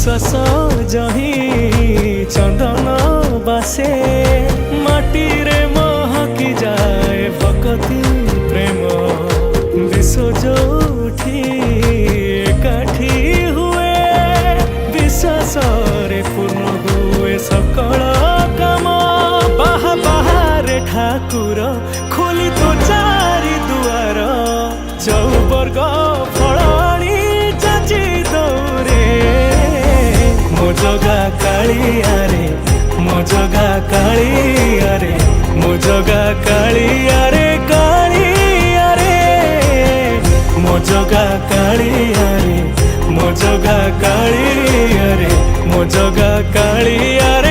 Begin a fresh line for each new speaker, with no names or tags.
विश्वास जही चंदन बासे माटी रे महकी जाए भक्ति प्रेम विश्व जोठी एकाठी हुए विश्वास रे पूर्ण हुए सकल काम बाहा बाहर ठाकुर खोली तो चारि दुआर चौवर्ग फलाणी चाची दौरे मो जगा कालिया रे मो जगा कालिया रे मो जगा कालिया रे कालिया रे मो जगा कालिया रे मो जगा कालिया रे मो जगा कालिया रे।